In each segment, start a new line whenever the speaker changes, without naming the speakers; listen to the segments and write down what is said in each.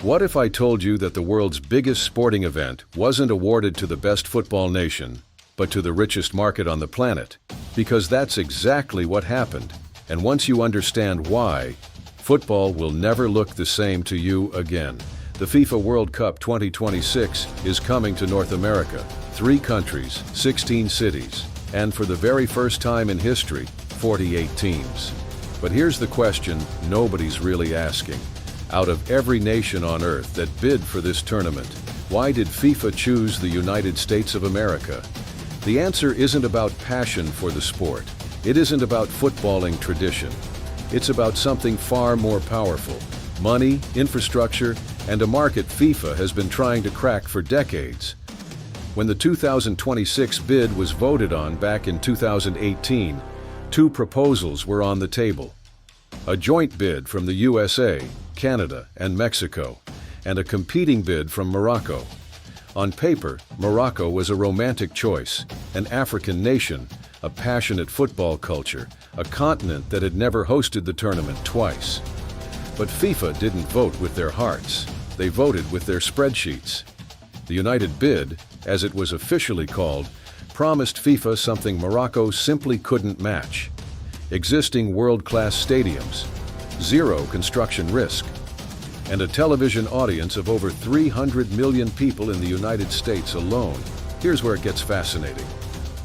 What if I told you that the world's biggest sporting event wasn't awarded to the best football nation, but to the richest market on the planet? Because that's exactly what happened. And once you understand why, football will never look the same to you again. The FIFA World Cup 2026 is coming to North America. 3 countries, 16 cities, and for the very first time in history, 48 teams. But here's the question nobody's really asking. Out of every nation on earth that bid for this tournament, why did FIFA choose the United States of America? The answer isn't about passion for the sport. It isn't about footballing tradition. It's about something far more powerful. Money, infrastructure, and a market FIFA has been trying to crack for decades. When the 2026 bid was voted on back in 2018, 2 proposals were on the table. A joint bid from the USA, Canada, and Mexico, and a competing bid from Morocco. On paper, Morocco was a romantic choice, an African nation, a passionate football culture, a continent that had never hosted the tournament twice. But FIFA didn't vote with their hearts. They voted with their spreadsheets. The United Bid, as it was officially called, promised FIFA something Morocco simply couldn't match: existing world-class stadiums, 0 construction risk, and a television audience of over 300 million people in the United States alone. Here's where it gets fascinating.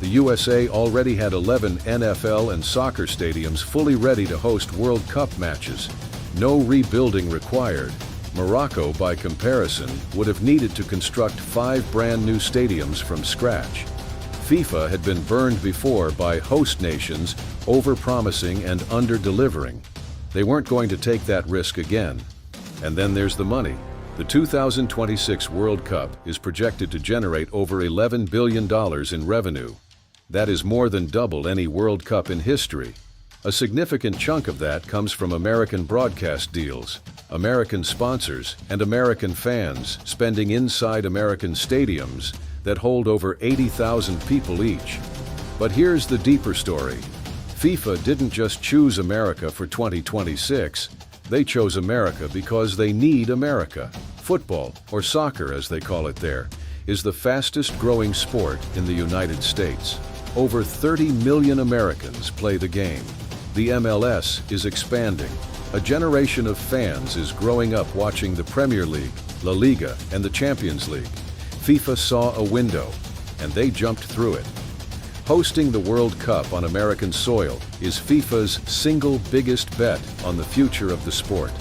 The USA already had 11 NFL and soccer stadiums fully ready to host World Cup matches. No rebuilding required. Morocco, by comparison, would have needed to construct 5 brand new stadiums from scratch. FIFA had been burned before by host nations over-promising and under-delivering. They weren't going to take that risk again. And then there's the money. The 2026 World Cup is projected to generate over $11 billion in revenue. That is more than double any World Cup in history. A significant chunk of that comes from American broadcast deals, American sponsors, and American fans spending inside American stadiums that hold over 80,000 people each. But here's the deeper story. FIFA didn't just choose America for 2026. They chose America because they need America. Football, or soccer as they call it there, is the fastest growing sport in the United States. Over 30 million Americans play the game. The MLS is expanding. A generation of fans is growing up watching the Premier League, La Liga, and the Champions League. FIFA saw a window, and they jumped through it. Hosting the World Cup on American soil is FIFA's single biggest bet on the future of the sport.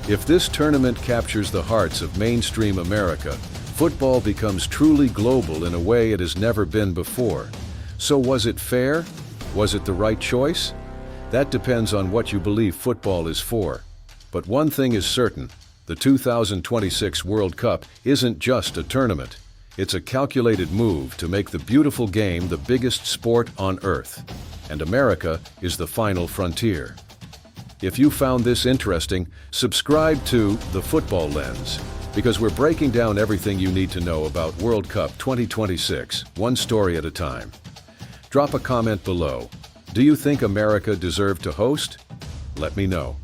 If this tournament captures the hearts of mainstream America, football becomes truly global in a way it has never been before. So was it fair? Was it the right choice? That depends on what you believe football is for. But one thing is certain, the 2026 World Cup isn't just a tournament. It's a calculated move to make the beautiful game the biggest sport on earth. And America is the final frontier. If you found this interesting, subscribe to The Football Lens, because we're breaking down everything you need to know about World Cup 2026, one story at a time. Drop a comment below. Do you think America deserved to host? Let me know.